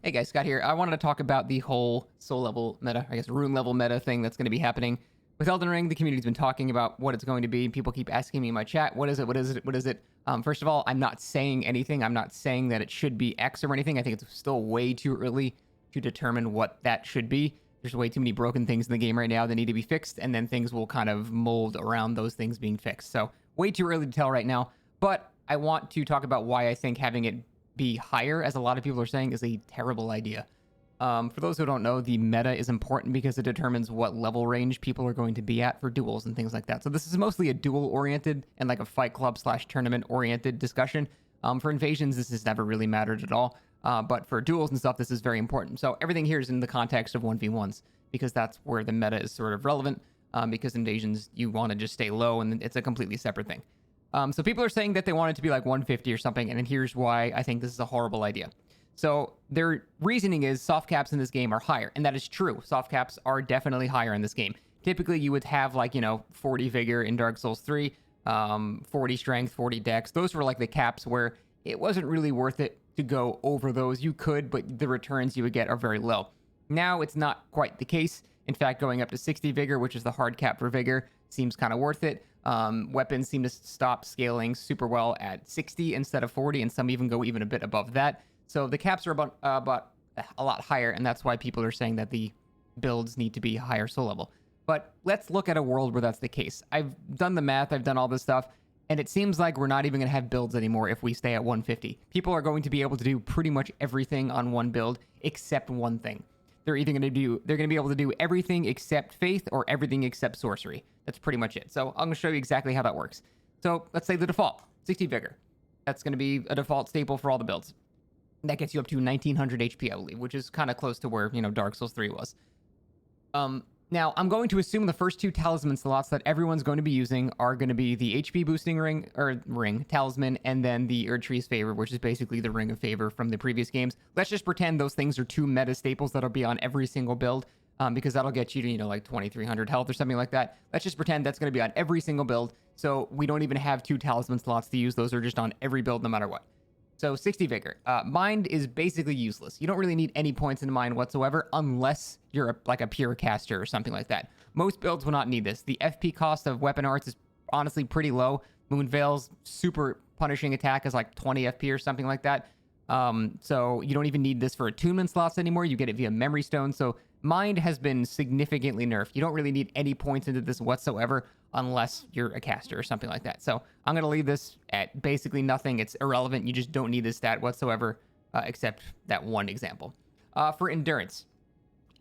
Hey guys, Scott here. I wanted to talk about the whole soul level meta, I guess rune level meta thing that's going to be happening with Elden Ring. The community's been talking about what it's going to be. People keep asking me in my chat, what is it? What is it? What is it? First of all, I'm not saying anything. I'm not saying that it should be X or anything. I think it's still way too early to determine what that should be. There's way too many broken things in the game right now that need to be fixed, and then things will kind of mold around those things being fixed. So way too early to tell right now. But I want to talk about why I think having it be higher, as a lot of people are saying, is a terrible idea. For those who don't know, the meta is important because it determines what level range people are going to be at for duels and things like that. So this is mostly a duel-oriented and like a fight club / tournament-oriented discussion. For invasions, this has never really mattered at all. But for duels and stuff, this is very important. So everything here is in the context of 1v1s because that's where the meta is sort of relevant. Because invasions, you want to just stay low and it's a completely separate thing. So people are saying that they want it to be like 150 or something, and here's why I think this is a horrible idea. So their reasoning is soft caps in this game are higher, and that is true. Soft caps are definitely higher in this game. Typically, you would have like, 40 vigor in Dark Souls 3, 40 strength, 40 dex. Those were like the caps where it wasn't really worth it to go over those. You could, but the returns you would get are very low. Now it's not quite the case. In fact, going up to 60 vigor, which is the hard cap for vigor, seems kind of worth it. Weapons seem to stop scaling super well at 60 instead of 40, and some even go even a bit above that. So the caps are about a lot higher, and that's why people are saying that the builds need to be higher soul level. But let's look at a world where that's the case. I've done the math, I've done all this stuff, and it seems like we're not even going to have builds anymore if we stay at 150. People are going to be able to do pretty much everything on one build except one thing. They're going to be able to do everything except faith or everything except sorcery. That's pretty much it. So I'm going to show you exactly how that works. So let's say the default, 60 vigor. That's going to be a default staple for all the builds. That gets you up to 1900 HP, I believe, which is kind of close to where, Dark Souls 3 was. Now, I'm going to assume the first two talisman slots that everyone's going to be using are going to be the HP boosting ring, talisman, and then the Erdtree's favor, which is basically the ring of favor from the previous games. Let's just pretend those things are two meta staples that'll be on every single build, because that'll get you to, like 2300 health or something like that. Let's just pretend that's going to be on every single build, so we don't even have two talisman slots to use. Those are just on every build no matter what. So 60 vigor. Mind is basically useless. You don't really need any points in mind whatsoever unless you're like a pure caster or something like that. Most builds will not need this. The FP cost of weapon arts is honestly pretty low. Moonveil's super punishing attack is like 20 FP or something like that. So you don't even need this for attunement slots anymore. You get it via memory stone. So mind has been significantly nerfed. You don't really need any points into this whatsoever unless you're a caster or something like that. So I'm going to leave this at basically nothing. It's irrelevant. You just don't need this stat whatsoever, except that one example. For endurance,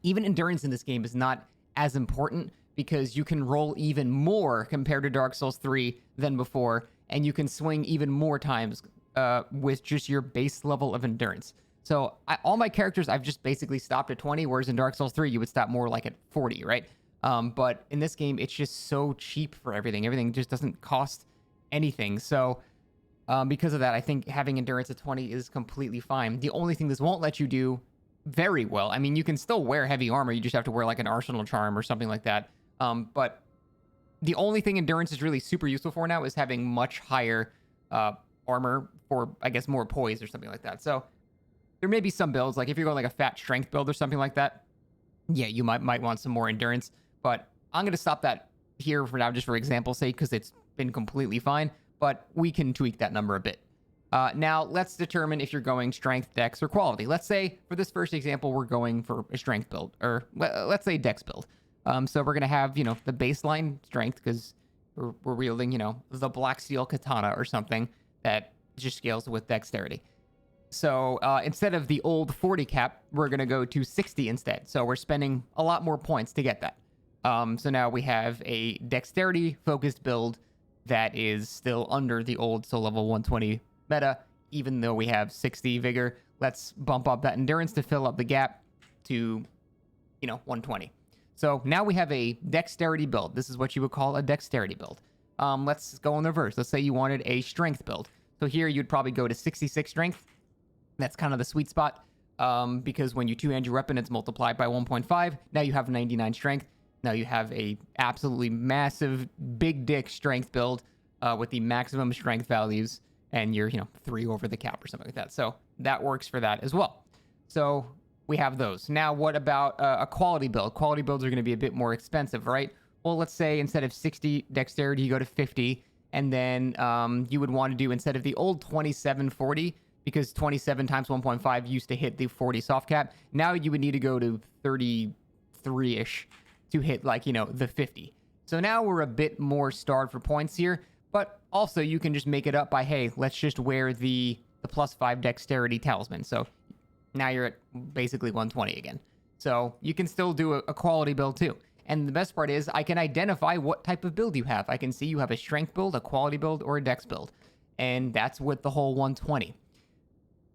even endurance in this game is not as important because you can roll even more compared to Dark Souls 3 than before, and you can swing even more times with just your base level of endurance. So all my characters, I've just basically stopped at 20, whereas in Dark Souls 3, you would stop more like at 40, right? But in this game, it's just so cheap for everything. Everything just doesn't cost anything. So because of that, I think having endurance at 20 is completely fine. The only thing this won't let you do very well, I mean, you can still wear heavy armor. You just have to wear like an arsenal charm or something like that. But the only thing endurance is really super useful for now is having much higher armor for, I guess, more poise or something like that. So there may be some builds, like if you're going like a fat strength build or something like that, yeah, you might want some more endurance. But I'm going to stop that here for now, just for example's sake, because it's been completely fine. But we can tweak that number a bit. Now, let's determine if you're going strength, dex, or quality. Let's say, for this first example, we're going for a strength build, or let's say dex build. So we're going to have, the baseline strength, because we're wielding, the black steel katana or something that just scales with dexterity. So instead of the old 40 cap, we're going to go to 60 instead. So we're spending a lot more points to get that. So now we have a dexterity-focused build that is still under the old soul level 120 meta, even though we have 60 vigor. Let's bump up that endurance to fill up the gap to, 120. So now we have a dexterity build. This is what you would call a dexterity build. Let's go in the reverse. Let's say you wanted a strength build. So here you'd probably go to 66 strength. That's kind of the sweet spot, because when you two-hand your weapon, it's multiplied by 1.5. Now you have 99 strength. Now you have a absolutely massive, big dick strength build with the maximum strength values, and you're, 3 over the cap or something like that. So that works for that as well. So we have those. Now, what about a quality build? Quality builds are going to be a bit more expensive, right? Well, let's say instead of 60 dexterity, you go to 50, and then you would want to do, instead of the old 2740, because 27 times 1.5 used to hit the 40 soft cap, now you would need to go to 33-ish to hit, like, you know, the 50. So now we're a bit more starved for points here, but also you can just make it up by, hey, let's just wear the +5 dexterity talisman. So now you're at basically 120 again. So you can still do a quality build too. And the best part is I can identify what type of build you have. I can see you have a strength build, a quality build, or a dex build. And that's with the whole 120.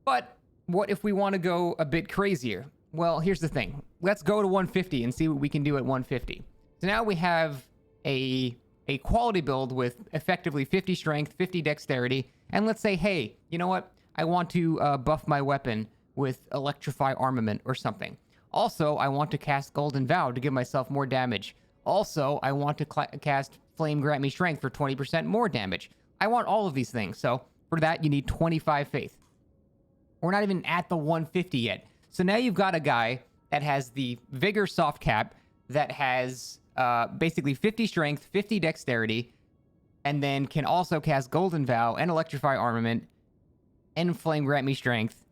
But what if we want to go a bit crazier? Well, here's the thing. Let's go to 150 and see what we can do at 150. So now we have a quality build with effectively 50 strength, 50 dexterity, and let's say, hey, you know what? I want to buff my weapon with electrify armament or something. Also, I want to cast Golden Vow to give myself more damage. Also, I want to cast Flame Grant Me Strength for 20% more damage. I want all of these things. So for that, you need 25 faith. We're not even at the 150 yet. So now you've got a guy that has the Vigor soft cap, that has basically 50 strength, 50 dexterity, and then can also cast Golden Vow and electrify armament and Flame Grant Me Strength.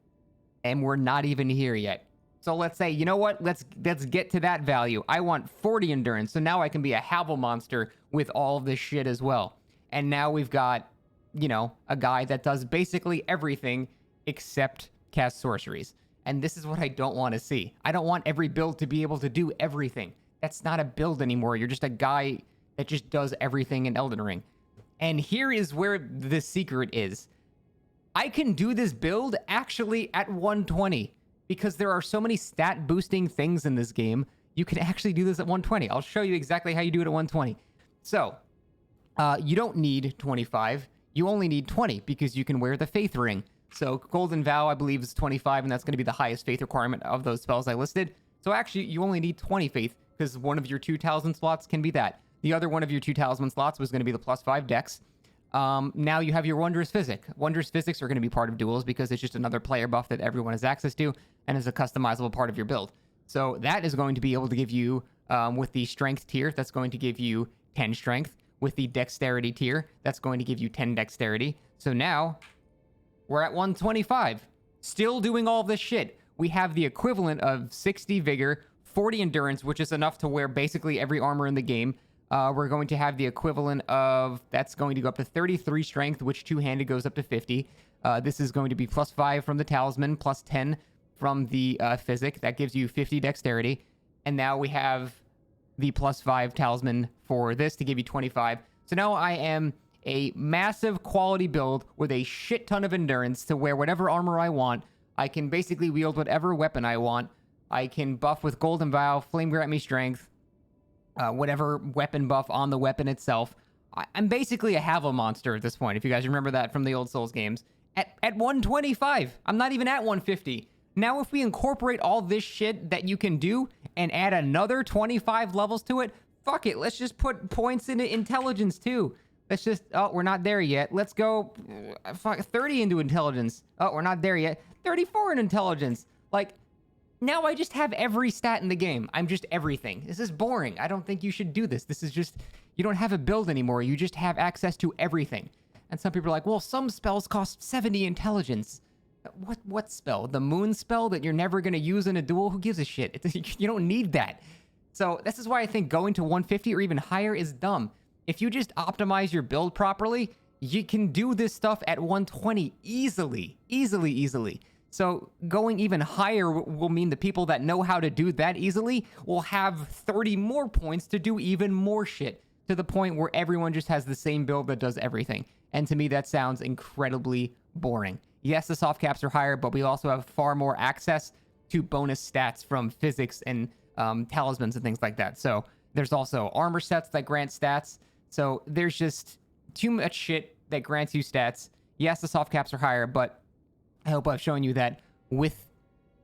And we're not even here yet. So let's say, you know what? Let's get to that value. I want 40 endurance. So now I can be a Havel monster with all of this shit as well. And now we've got, you know, a guy that does basically everything except cast sorceries. And this is what I don't want to see. I don't want every build to be able to do everything. That's not a build anymore. You're just a guy that just does everything in Elden Ring. And here is where the secret is. I can do this build actually at 120 because there are so many stat boosting things in this game. You can actually do this at 120. I'll show you exactly how you do it at 120. So, you don't need 25. You only need 20 because you can wear the Faith Ring. So Golden Vow, I believe, is 25, and that's going to be the highest faith requirement of those spells I listed. So actually, you only need 20 faith because one of your 2 talisman slots can be that. The other one of your 2 talisman slots was going to be the +5 dex. Now you have your Wondrous Physic. Wondrous Physics are going to be part of duels because it's just another player buff that everyone has access to and is a customizable part of your build. So that is going to be able to give you, with the strength tier, that's going to give you 10 strength. With the dexterity tier, that's going to give you 10 dexterity. So now we're at 125. Still doing all this shit. We have the equivalent of 60 vigor, 40 endurance, which is enough to wear basically every armor in the game. We're going to have the equivalent of, that's going to go up to 33 strength, which two-handed goes up to 50. This is going to be +5 from the talisman, +10 from the physic. That gives you 50 dexterity. And now we have the +5 talisman for this to give you 25. So now I am a massive quality build with a shit ton of endurance to wear whatever armor I want. I can basically wield whatever weapon I want. I can buff with Golden Vow, Flame Grant Me Strength, whatever weapon buff on the weapon itself. I'm basically a Havel monster at this point, if you guys remember that from the old Souls games. At 125. I'm not even at 150. Now, if we incorporate all this shit that you can do and add another 25 levels to it, fuck it. Let's just put points into intelligence, too. Let's just... Oh, we're not there yet. Let's go 30 into intelligence. Oh, we're not there yet. 34 in intelligence. Like, now I just have every stat in the game. I'm just everything. This is boring. I don't think you should do this. This is just... You don't have a build anymore. You just have access to everything. And some people are like, well, some spells cost 70 intelligence. What spell? The moon spell that you're never going to use in a duel? Who gives a shit? You don't need that. So this is why I think going to 150 or even higher is dumb. If you just optimize your build properly, you can do this stuff at 120 easily. Easily. So going even higher will mean the people that know how to do that easily will have 30 more points to do even more shit, to the point where everyone just has the same build that does everything. And to me, that sounds incredibly boring. Yes, the soft caps are higher, but we also have far more access to bonus stats from physics and talismans and things like that. So there's also armor sets that grant stats. So there's just too much shit that grants you stats. Yes, the soft caps are higher, but I hope I've shown you that with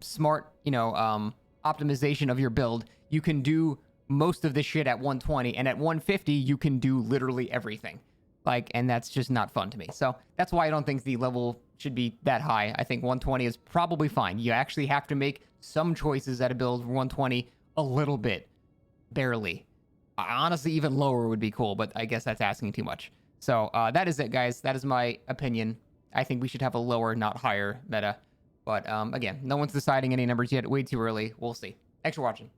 smart, optimization of your build, you can do most of this shit at 120, and at 150, you can do literally everything. And that's just not fun to me. So that's why I don't think the level should be that high. I think 120 is probably fine. You actually have to make some choices at a build for 120 a little bit, barely. Honestly, even lower would be cool, but I guess that's asking too much. So that is it, guys. That is my opinion. I think we should have a lower, not higher meta. But again, no one's deciding any numbers yet. Way too early. We'll see. Thanks for watching.